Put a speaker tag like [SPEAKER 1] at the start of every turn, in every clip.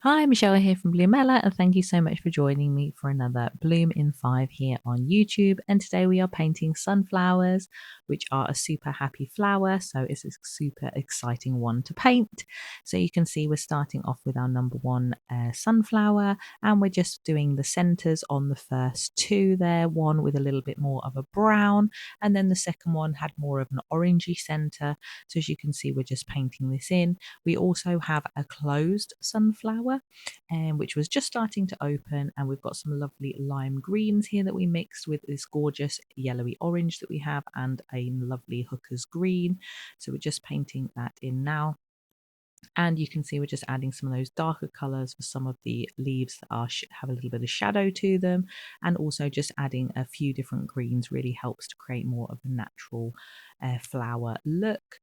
[SPEAKER 1] Hi, Michelle here from Bloomella, and thank you so much for joining me for another Bloom in 5 here on YouTube. And today we are painting sunflowers, which are a super happy flower, so it's a super exciting one to paint. So you can see we're starting off with our number one sunflower, and we're just doing the centers on the first two there, one with a little bit more of a brown, and then the second one had more of an orangey center. So as you can see, we're just painting this in. We also have a closed sunflower, which was just starting to open, and we've got some lovely lime greens here that we mixed with this gorgeous yellowy orange that we have and a lovely hooker's green. So we're just painting that in now. And you can see we're just adding some of those darker colors for some of the leaves that are have a little bit of shadow to them, and also just adding a few different greens really helps to create more of a natural flower look.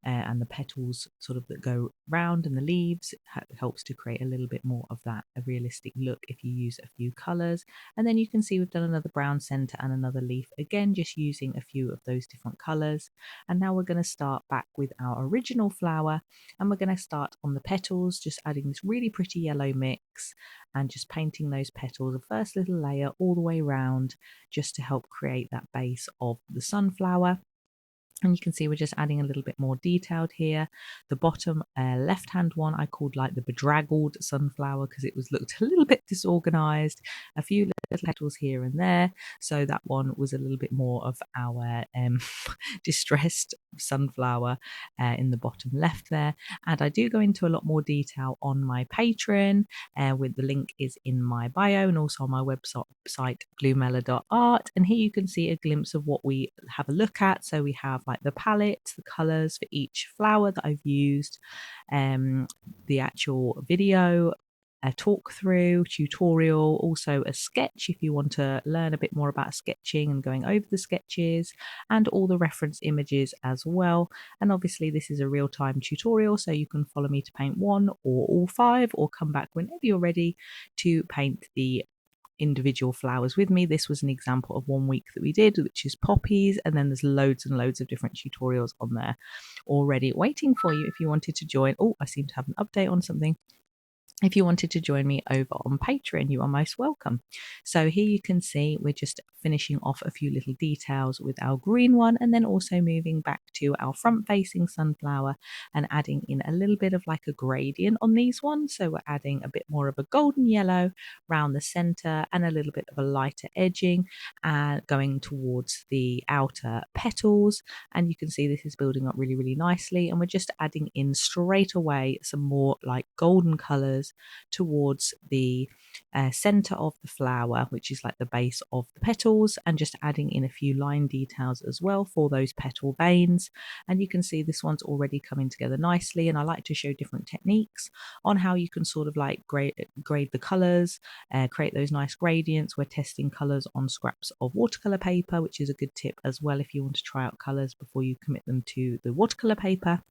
[SPEAKER 1] And the petals sort of that go round and the leaves helps to create a little bit more of that a realistic look if you use a few colors. And then you can see we've done another brown center and another leaf, again just using a few of those different colors. And now we're going to start back with our original flower, and we're going to start on the petals, just adding this really pretty yellow mix and just painting those petals, the first little layer all the way around, just to help create that base of the sunflower. And you can see we're just adding a little bit more detailed here. The bottom left hand one I called like the bedraggled sunflower because it was looked a little bit disorganized, a few little petals here and there. So that one was a little bit more of our distressed sunflower in the bottom left there. And I do go into a lot more detail on my Patreon, with the link is in my bio and also on my website bloomella.art. And here you can see a glimpse of what we have a look at. So we have like the palettes, the colors for each flower that I've used, the actual video, a talk through tutorial, also a sketch if you want to learn a bit more about sketching and going over the sketches, and all the reference images as well. And obviously this is a real-time tutorial, so you can follow me to paint one or all five, or come back whenever you're ready to paint the individual flowers with me. This was an example of 1 week that we did, which is poppies, and then there's loads and loads of different tutorials on there already waiting for you if you wanted to join. Oh, I seem to have an update on something. If you wanted to join me over on Patreon, you are most welcome. So here you can see we're just finishing off a few little details with our green one, and then also moving back to our front facing sunflower and adding in a little bit of like a gradient on these ones. So we're adding a bit more of a golden yellow around the center and a little bit of a lighter edging and going towards the outer petals. And you can see this is building up really, really nicely. And we're just adding in straight away some more like golden colors towards the center of the flower, which is like the base of the petals, and just adding in a few line details as well for those petal veins. And you can see this one's already coming together nicely, and I like to show different techniques on how you can sort of like grade the colors, create those nice gradients. We're testing colors on scraps of watercolor paper, which is a good tip as well if you want to try out colors before you commit them to the watercolor paper.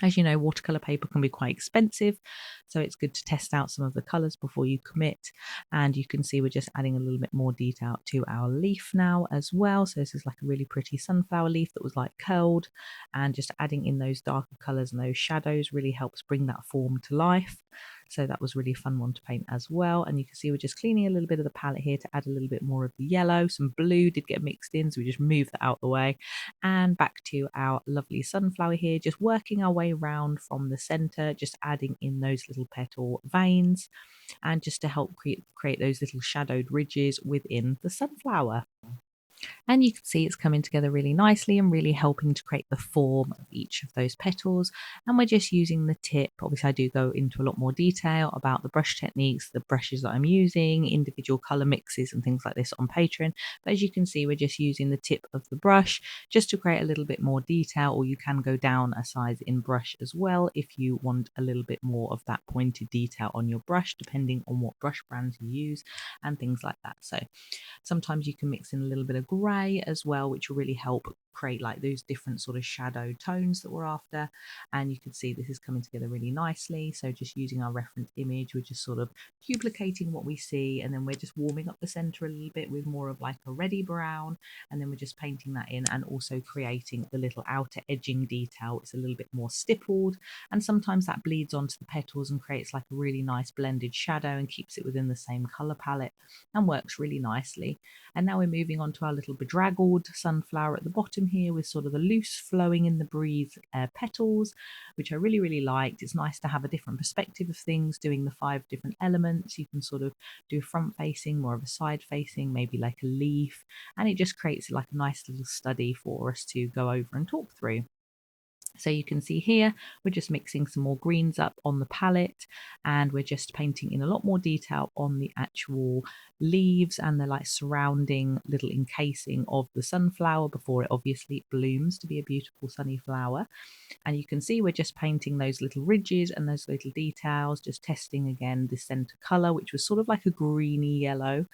[SPEAKER 1] As you know, watercolor paper can be quite expensive, so it's good to test out some of the colors before you commit. And you can see we're just adding a little bit more detail to our leaf now as well. So this is like a really pretty sunflower leaf that was like curled, and just adding in those darker colors and those shadows really helps bring that form to life. So that was really a fun one to paint as well. And you can see we're just cleaning a little bit of the palette here to add a little bit more of the yellow. Some blue did get mixed in, so we just moved that out the way. And back to our lovely sunflower here, just working our way around from the center, just adding in those little petal veins, and just to help create those little shadowed ridges within the sunflower. And you can see it's coming together really nicely and really helping to create the form of each of those petals. And we're just using the tip. Obviously I do go into a lot more detail about the brush techniques, the brushes that I'm using, individual color mixes and things like this on Patreon. But as you can see, we're just using the tip of the brush just to create a little bit more detail, or you can go down a size in brush as well if you want a little bit more of that pointed detail on your brush, depending on what brush brands you use and things like that. So sometimes you can mix in a little bit of grey as well, which will really help create like those different sort of shadow tones that we're after. And you can see this is coming together really nicely. So just using our reference image, we're just sort of duplicating what we see, and then we're just warming up the center a little bit with more of like a reddy brown, and then we're just painting that in and also creating the little outer edging detail. It's a little bit more stippled, and sometimes that bleeds onto the petals and creates like a really nice blended shadow and keeps it within the same color palette and works really nicely. And now we're moving on to our little bedraggled sunflower at the bottom here with sort of the loose flowing in the breeze petals, which I really liked. It's nice to have a different perspective of things, doing the 5 different elements. You can sort of do front facing, more of a side facing, maybe like a leaf, and it just creates like a nice little study for us to go over and talk through. So you can see here, we're just mixing some more greens up on the palette, and we're just painting in a lot more detail on the actual leaves and the like surrounding little encasing of the sunflower before it obviously blooms to be a beautiful sunny flower. And you can see we're just painting those little ridges and those little details, just testing again the center color, which was sort of like a greeny yellow,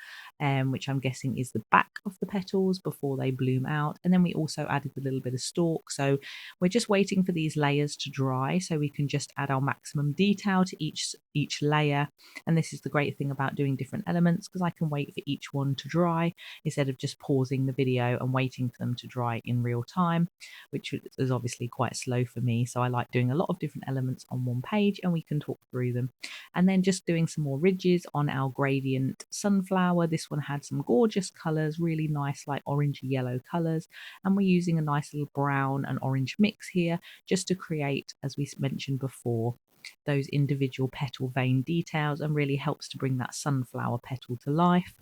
[SPEAKER 1] which I'm guessing is the back of the petals before they bloom out. And then we also added a little bit of stalk. So we're just waiting for these layers to dry so we can just add our maximum detail to each layer. And this is the great thing about doing different elements, because I can wait for each one to dry instead of just pausing the video and waiting for them to dry in real time, which is obviously quite slow for me. So I like doing a lot of different elements on one page and we can talk through them. And then just doing some more ridges on our gradient sunflower. This one had some gorgeous colors, really nice like orangey yellow colors, and we're using a nice little brown and orange mix here just to create, as we mentioned before, those individual petal vein details, and really helps to bring that sunflower petal to life.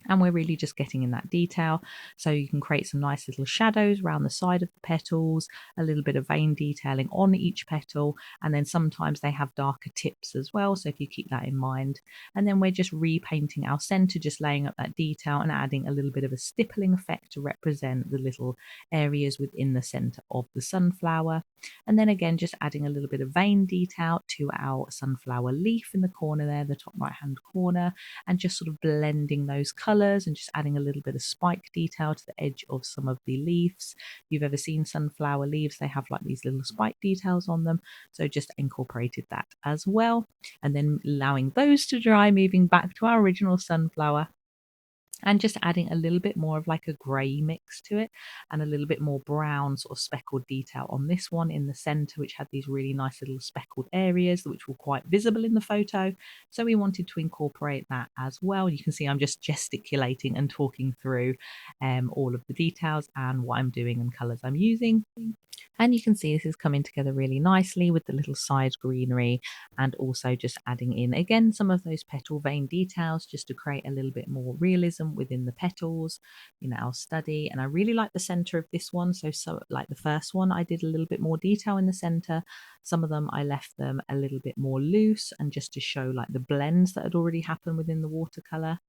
[SPEAKER 1] And we're really just getting in that detail, so you can create some nice little shadows around the side of the petals, a little bit of vein detailing on each petal, and then sometimes they have darker tips as well, so if you keep that in mind. And then we're just repainting our center, just laying up that detail and adding a little bit of a stippling effect to represent the little areas within the center of the sunflower. And then again, just adding a little bit of vein detail to our sunflower leaf in the corner there, the top right hand corner, and just sort of blending those colors and just adding a little bit of spike detail to the edge of some of the leaves. If you've ever seen sunflower leaves, they have like these little spike details on them, so just incorporated that as well. And then allowing those to dry, moving back to our original sunflower, and just adding a little bit more of like a grey mix to it and a little bit more brown sort of speckled detail on this one in the center, which had these really nice little speckled areas which were quite visible in the photo. So we wanted to incorporate that as well. You can see I'm just gesticulating and talking through all of the details and what I'm doing and colors I'm using. And you can see this is coming together really nicely with the little side greenery, and also just adding in again some of those petal vein details just to create a little bit more realism within the petals in our study. And I really like the center of this one. So like the first one, I did a little bit more detail in the center. Some of them I left them a little bit more loose, and just to show like the blends that had already happened within the watercolor.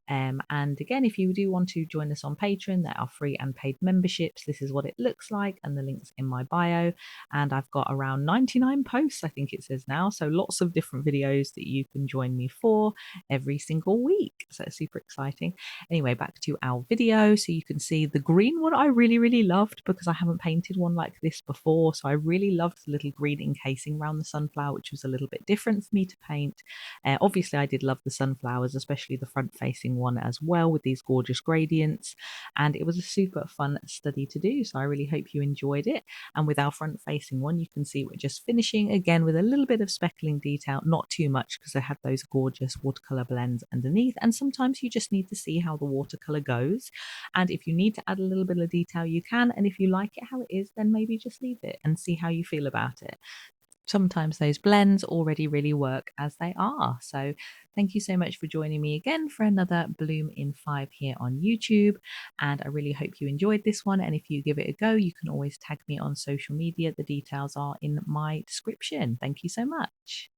[SPEAKER 1] And again, if you do want to join us on Patreon, there are free and paid memberships. This is what it looks like, and the link's in my bio. And I've got around 99 posts, I think it says now. So lots of different videos that you can join me for every single week. So it's super exciting. Anyway, back to our video. So you can see the green one I really loved, because I haven't painted one like this before. So I really loved the little green encasing around the sunflower, which was a little bit different for me to paint. Obviously, I did love the sunflowers, especially the front facing one as well, with these gorgeous gradients, and it was a super fun study to do, so I really hope you enjoyed it. And with our front facing one, you can see we're just finishing again with a little bit of speckling detail, not too much, because I had those gorgeous watercolor blends underneath, and sometimes you just need to see how the watercolor goes, and if you need to add a little bit of detail you can, and if you like it how it is, then maybe just leave it and see how you feel about it. Sometimes those blends already really work as they are. So thank you so much for joining me again for another Bloom in 5 here on YouTube. And I really hope you enjoyed this one. And if you give it a go, you can always tag me on social media. The details are in my description. Thank you so much.